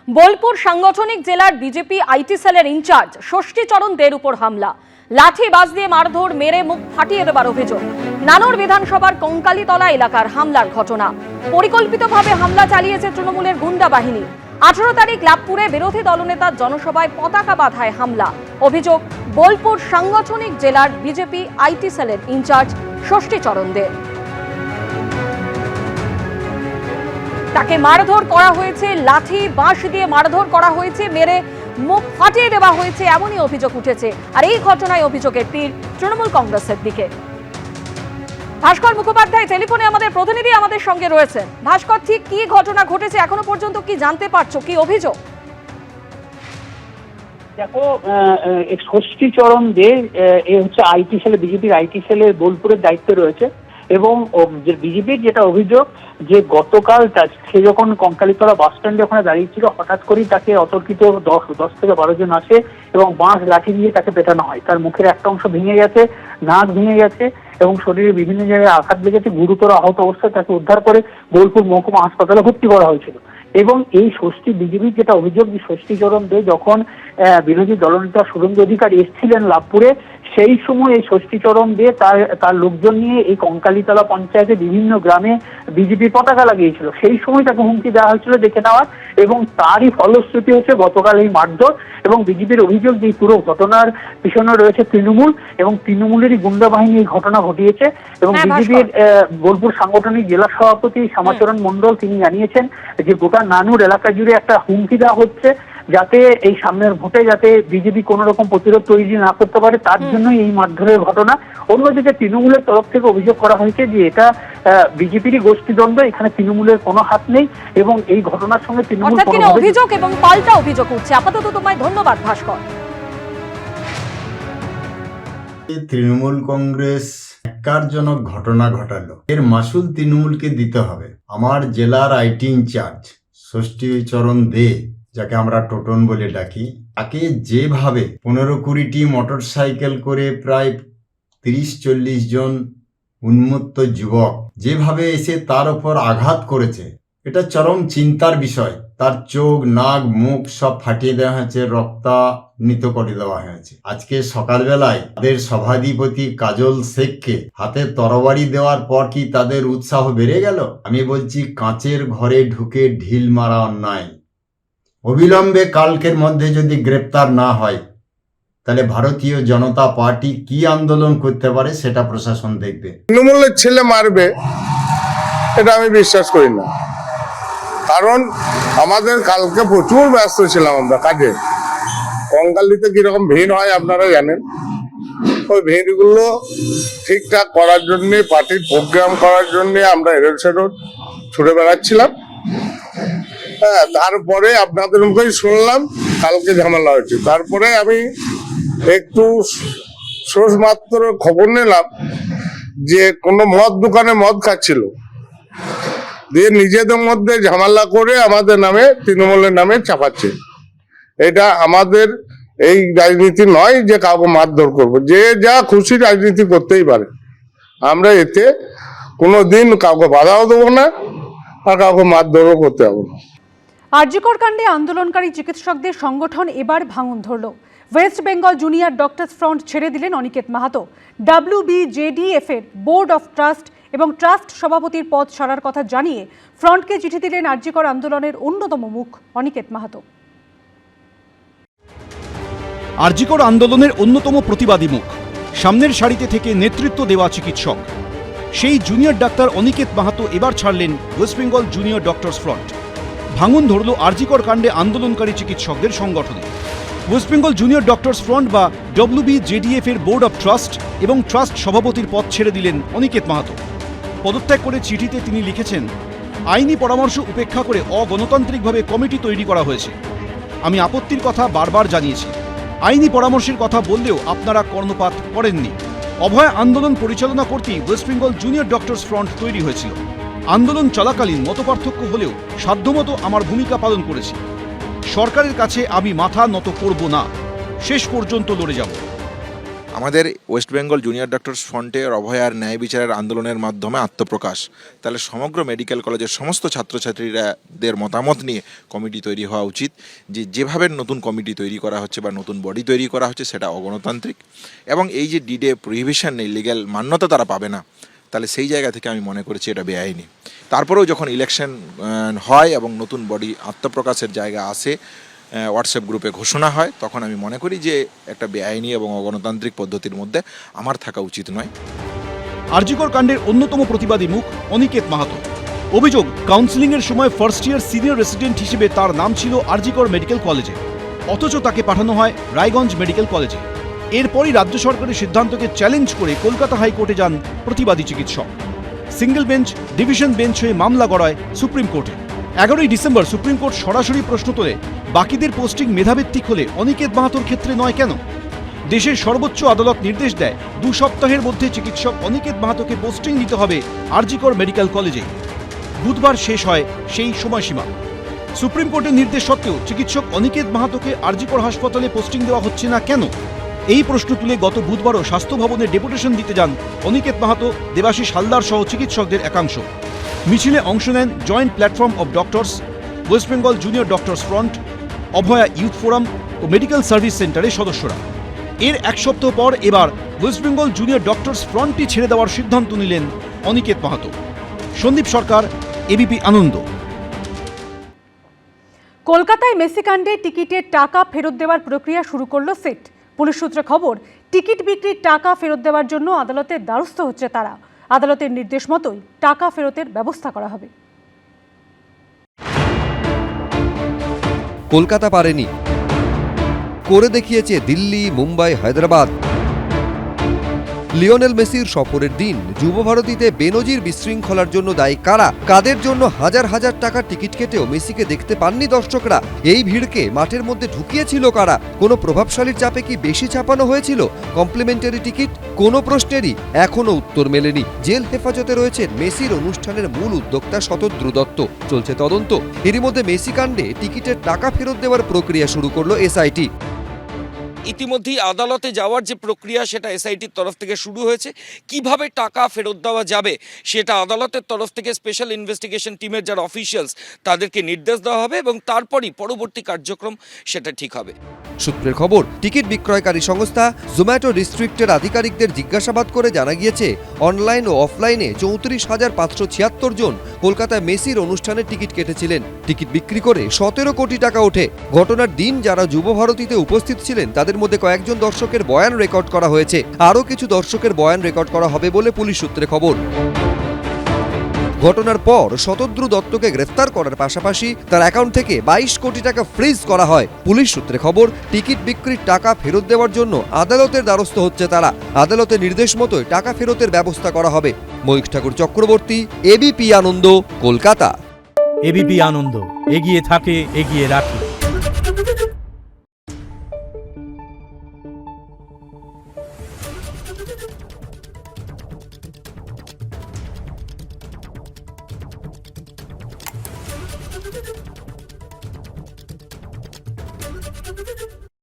বোলপুর সাংগঠনিক জেলার BJP IT সেলের ইনচার্জ ষষ্ঠীচরণ দের উপর হামলা, লাঠি বাজ দিয়ে মারধর, মেরে মুখ ফাটিয়ে দেবার অভিযোগ। নানুর বিধানসভার কঙ্কালীতলা এলাকার হামলার ঘটনা। পরিকল্পিতভাবে হামলা চালিয়েছে তৃণমূলের গুন্ডা বাহিনী। 18 তারিখ লাভপুরে বিরোধী দলনেতার জনসভায় পতাকা বাঁধায় হামলা। অভিযোগ বোলপুর সাংগঠনিক জেলার বিজেপি আইটি সেলের ইনচার্জ ষষ্ঠীচরণ দের। তাকে মারধর করা হয়েছে, লাঠি বাঁশ দিয়ে মারধর করা হয়েছে, মেরে মুখ ফাটিয়ে দেওয়া হয়েছে, এমনই অভিযোগ উঠেছে। আর এই ঘটনায় অভিযোগের তীর তৃণমূল কংগ্রেসের দিকে। ভাস্কর মুখোপাধ্যায় টেলিফোনে আমাদের প্রতিনিধি আমাদের সঙ্গে রয়েছেন। ভাস্কর, ঠিক কি ঘটনা ঘটেছে, এখনো পর্যন্ত কি জানতে পারছো, কি অভিযোগ? দেখো, ষষ্ঠীচরণ দে হচ্ছে আইটি সেলে, বিজেপির আইটি সেলের বোলপুরের দায়িত্বে রয়েছে। এবং বিজেপির যেটা অভিযোগ যে গতকাল সে যখন কঙ্কালীতলা বাস স্ট্যান্ডে ওখানে দাঁড়িয়েছিল, হঠাৎ করেই তাকে অতর্কিত 10 থেকে 12 জন আসে এবং বাঁশ লাঠি দিয়ে তাকে পেটানো হয়। তার মুখের একটা অংশ ভেঙে গেছে, নাক ভেঙে গেছে এবং শরীরে বিভিন্ন জায়গায় আঘাত লেগেছে। গুরুতর আহত অবস্থায় তাকে উদ্ধার করে বোলপুর মহকুমা হাসপাতালে ভর্তি করা হয়েছিল। এবং এই বিজেপির যেটা অভিযোগ যে ষষ্ঠীচরণ দে যখন বিরোধী দলনেতা শুভেন্দু অধিকারী এসেছিলেন লাভপুরে, সেই সময় এই ষষ্ঠীচরণ দে তার লোকজন নিয়ে এই কঙ্কালীতলা পঞ্চায়েতে বিভিন্ন গ্রামে বিজেপির পতাকা লাগিয়েছিল। সেই সময় তাকে হুমকি দেওয়া হয়েছিল দেখে নেওয়ার, এবং তারই ফলশ্রুতি হচ্ছে গতকাল এই মারধর। এবং বিজেপির অভিযোগ যে পুরো ঘটনার পিছনে রয়েছে তৃণমূল, এবং তৃণমূলেরই গুন্ডা বাহিনী এই ঘটনা ঘটিয়েছে। এবং বিজেপির বোলপুর সাংগঠনিক জেলা সভাপতি শ্যামাচরণ মণ্ডল তিনি জানিয়েছেন যে গোটা নানুর এলাকা জুড়ে একটা হুমকি দেওয়া হচ্ছে, যাতে এই সামনের ভোটে যাতে বিজেপি কোন রকম প্রতিরোধ তৈরি না করতে পারে, তার জন্যই এই মারধরের ঘটনা। অন্যদিকে তৃণমূলের তরফ থেকে অভিযোগ করা হয়েছে যে এটা বিজেপিরই গোষ্ঠীদ্বন্দ্ব, এখানে তৃণমূলের কোনো হাত নেই এবং এই ঘটনার সঙ্গে তৃণমূল অভিযোগ এবং পাল্টা অভিযোগ উঠছে। আপাতত তোমায় ধন্যবাদ ভাস্কর। তৃণমূল কংগ্রেস ন্যাক্কারজনক ঘটনা ঘটালো, এর মাসুল তৃণমূলকে দিতে হবে। আমার জেলার আইটি ইনচার্জ ষষ্ঠীচরণ দে, যাকে আমরা টোটন বলে ডাকি, তাকে যেভাবে 15-20টি মোটর সাইকেল করে প্রায় 30-40 জন উন্মত্ত যুবক যেভাবে এসে তার উপর আঘাত করেছে, এটা চরম চিন্তার বিষয়। তার চোখ, নাক, মুখ সব ফাটিয়ে দেওয়া হয়েছে, রক্তান্বিত করে দেওয়া হয়েছে। আজকে সকালবেলায় তাদের সভাধিপতি কাজল শেখকে হাতে তরবারি দেওয়ার পর কি তাদের উৎসাহ বেড়ে গেল? আমি বলছি, কাঁচের ঘরে ঢুকে ঢিল মারা অন্যায়। অবিলম্বে কালকের মধ্যে যদি গ্রেপ্তার না হয়, তাহলে ভারতীয় জনতা পার্টি কি আন্দোলন করতে পারে সেটা প্রশাসন দেখবে। তৃণমূলের ছেলে মারবে এটা আমি বিশ্বাস করি না, কারণ আমাদের কালকে প্রচুর ব্যস্ত ছিলাম আমরা কাজে। কঙ্কালীতে কিরকম ভিড় হয় আপনারা জানেন। ওই ভিড়গুলো ঠিকঠাক করার জন্য, পার্টির প্রোগ্রাম করার জন্য আমরা এরোড সেরোড ছুটে বেড়াচ্ছিলাম। হ্যাঁ, তারপরে আপনাদের মুখেই শুনলাম কালকে ঝামেলা হয়েছে। তারপরে আমি একটু সোর্স মাত্র খবর নিলাম যে কোনো মদ দোকানে মদ খাচ্ছিল, দিয়ে নিজেদের মধ্যে ঝামেলা করে আমাদের নামে, তৃণমূলের নামে চাপাচ্ছে। এটা আমাদের এই রাজনীতি নয় যে কাউকে মারধর করবো। যে যা খুশি রাজনীতি করতেই পারে, আমরা এতে কোনোদিন কাউকে বাধাও দেবো না আর কাউকে মারধরও করতে হবে না। আরজিকর কাণ্ডে আন্দোলনকারী চিকিৎসকদের সংগঠন এবার ভাঙন ধরল। West Bengal junior doctors front ছেড়ে দিলেন অনিকেত মাহাতো। WBJDF এর বোর্ড অফ ট্রাস্ট এবং ট্রাস্ট সভাপতির পদ ছাড়ার কথা জানিয়ে ফ্রন্টকে চিঠি দিলেন আরজিকর আন্দোলনের অন্যতম মুখ অনিকেত মাহাতো। আরজিকর আন্দোলনের অন্যতম প্রতিবাদী মুখ, সামনের সারিতে থেকে নেতৃত্ব দেওয়া চিকিৎসক, সেই জুনিয়র ডাক্তার অনিকেত মাহাতো এবার ছাড়লেন West Bengal junior doctors front. ভাঙন ধরল আরজিকর কাণ্ডে আন্দোলনকারী চিকিৎসকদের সংগঠনে। West Bengal junior doctors front বা WBJDF এর বোর্ড অফ ট্রাস্ট এবং ট্রাস্ট সভাপতির পদ ছেড়ে দিলেন অনিকেত মাহাতো। পদত্যাগ করে চিঠিতে তিনি লিখেছেন, আইনি পরামর্শ উপেক্ষা করে অগণতান্ত্রিকভাবে কমিটি তৈরি করা হয়েছে। আমি আপত্তির কথা বারবার জানিয়েছি। আইনি পরামর্শের কথা বললেও আপনারা কর্ণপাত করেননি। অভয় আন্দোলন পরিচালনা করতেই West Bengal junior doctors front তৈরি হয়েছিল। আন্দোলন চলাকালীন মতপার্থক্য হলেও সাধ্যমতো আমার ভূমিকা পালন করেছি। সরকারের কাছে আমি মাথা নত করব না, শেষ পর্যন্ত লড়ে যাব। আমাদের ওয়েস্ট বেঙ্গল জুনিয়র ডক্টরস ফ্রন্টের অভয়ার ন্যায় বিচারের আন্দোলনের মাধ্যমে আত্মপ্রকাশ, তাহলে সমগ্র মেডিকেল কলেজের সমস্ত ছাত্রছাত্রীদের মতামত নিয়ে কমিটি তৈরি হওয়া উচিত। যেভাবে নতুন কমিটি তৈরি করা হচ্ছে বা নতুন বডি তৈরি করা হচ্ছে সেটা অগণতান্ত্রিক, এবং এই যে ডিডে প্রহিবিশন নেই, লিগ্যাল মান্যতা তারা পাবে না, তাহলে সেই জায়গা থেকে আমি মনে করেছি এটা বেআইনি। তারপরেও যখন ইলেকশন হয় এবং নতুন বডি আত্মপ্রকাশের জায়গা আসে, হোয়াটসঅ্যাপ গ্রুপে ঘোষণা হয়, তখন আমি মনে করি যে একটা বেআইনি এবং অগণতান্ত্রিক পদ্ধতির মধ্যে আমার থাকা উচিত নয়। আরজিকর কাণ্ডের অন্যতম প্রতিবাদী মুখ অনিকেত মাহাতো। অভিযোগ, কাউন্সিলিংয়ের সময় ফার্স্ট ইয়ার সিনিয়র রেসিডেন্ট হিসেবে তার নাম ছিল আরজিকর মেডিকেল কলেজে, অথচ তাকে পাঠানো হয় রায়গঞ্জ মেডিকেল কলেজে। এরপরই রাজ্য সরকারের সিদ্ধান্তকে চ্যালেঞ্জ করে কলকাতা হাইকোর্টে যান প্রতিবাদী চিকিৎসক। সিঙ্গেল বেঞ্চ, ডিভিশন বেঞ্চ হয়ে মামলা গড়ায় সুপ্রিম কোর্টে। 11ই ডিসেম্বর সুপ্রিম কোর্ট সরাসরি প্রশ্ন তোলে, বাকিদের পোস্টিং মেধাভিত্তিক হলে অনিকেত মাহাতোর ক্ষেত্রে নয় কেন? দেশের সর্বোচ্চ আদালত নির্দেশ দেয় 2 সপ্তাহের মধ্যে চিকিৎসক অনিকেত মাহাতোকে পোস্টিং দিতে হবে আরজিকর মেডিকেল কলেজে। বুধবার শেষ হয় সেই সময়সীমা। সুপ্রিম কোর্টের নির্দেশ সত্ত্বেও চিকিৎসক অনিকেত মাহাতোকে আরজিকর হাসপাতালে পোস্টিং দেওয়া হচ্ছে না কেন? এই প্রশ্ন তুলে গত বুধবারও স্বাস্থ্য ভবনে ডেপুটেশন দিতে যান অনিকেত মাহাতো, দেবাশিস হালদার সহ চিকিৎসকদের একাংশ। মিছিলে অংশ নেন joint platform of doctors, West Bengal junior doctors front, Abhaya youth forum ও মেডিকেল সার্ভিস সেন্টারের সদস্যরা। এর 1 সপ্তাহ পর এবার ওয়েস্ট বেঙ্গল জুনিয়র ডক্টরস ফ্রন্টই ছেড়ে দেওয়ার সিদ্ধান্ত নিলেন অনিকেত মাহাতো। সন্দীপ সরকার, এবিপি আনন্দ। কলকাতায় মেসিকাণ্ডে টিকিটের টাকা ফেরত দেওয়ার প্রক্রিয়া শুরু করল সিট। পুলিশ সূত্রে খবর, টিকিট বিক্রির টাকা ফেরত দেওয়ার জন্য আদালতের দ্বারস্থ হচ্ছে তারা। আদালতের নির্দেশ মতোই টাকা ফেরতের ব্যবস্থা করা হবে। কলকাতা পারেনি, করে দেখিয়েছে দিল্লি, মুম্বাই, হায়দ্রাবাদ। লিওনেল মেসির সফরের দিন যুবভারতীতে বেনজির বিশৃঙ্খলার জন্য দায়ী কারা? কাদের জন্য হাজার হাজার টাকার টিকিট কেটেও মেসিকে দেখতে পাননি দর্শকরা? এই ভিড়কে মাঠের মধ্যে ঢুকিয়েছিল কারা? কোনো প্রভাবশালীর চাপে কি বেশি ছাপানো হয়েছিল কমপ্লিমেন্টারি টিকিট? কোনো প্রশ্নেরই এখনো উত্তর মেলেনি। জেল হেফাজতে রয়েছেন মেসির অনুষ্ঠানের মূল উদ্যোক্তা শতদ্রু দত্ত। চলছে তদন্ত। এরই মধ্যে মেসি কাণ্ডে টিকিটের টাকা ফেরত দেওয়ার প্রক্রিয়া শুরু করলো এসআইটি। ইতিমধ্যেই আদালতে যাওয়ার যে প্রক্রিয়া সেটা এসআইটির তরফ থেকে শুরু হয়েছে। কিভাবে টাকা ফেরত দেওয়া যাবে সেটা আদালতের তরফ থেকে স্পেশাল ইনভেস্টিগেশন টিমের যারা অফিসিয়ালস তাদেরকে নির্দেশ দেওয়া হবে এবং তারপরই পরবর্তী কার্যক্রম সেটা ঠিক হবে। সূত্রের খবর, টিকিট বিক্রয়কারী সংস্থা জোম্যাটো ডিস্ট্রিক্টের আধিকারিকদের জিজ্ঞাসাবাদ করে জানা গিয়েছে, অনলাইন ও অফলাইনে 34,576 জন কলকাতায় মেসির অনুষ্ঠানে টিকিট কেটেছিলেন। টিকিট বিক্রি করে 17 কোটি টাকা ওঠে। ঘটনার দিন যারা যুবভারতীতে উপস্থিত ছিলেন তাদের মধ্যে কয়েকজন দর্শকের বয়ান রেকর্ড করা হয়েছে। আরও কিছু দর্শকের বয়ান রেকর্ড করা হবে বলে পুলিশ সূত্রে খবর। ঘটনার পর শতদ্রু দত্তকে গ্রেফতার করার পাশাপাশি তার অ্যাকাউন্ট থেকে 22 কোটি টাকা ফ্রিজ করা হয়। পুলিশ সূত্রে খবর, টিকিট বিক্রির টাকা ফেরত দেওয়ার জন্য আদালতের দ্বারস্থ হচ্ছে তারা। আদালতের নির্দেশ মতোই টাকা ফেরতের ব্যবস্থা করা হবে। ময়ূখ ঠাকুর চক্রবর্তী, এবিপি আনন্দ, কলকাতা। এবিপি আনন্দ, এগিয়ে থাকে, এগিয়ে রাখে। Thank you.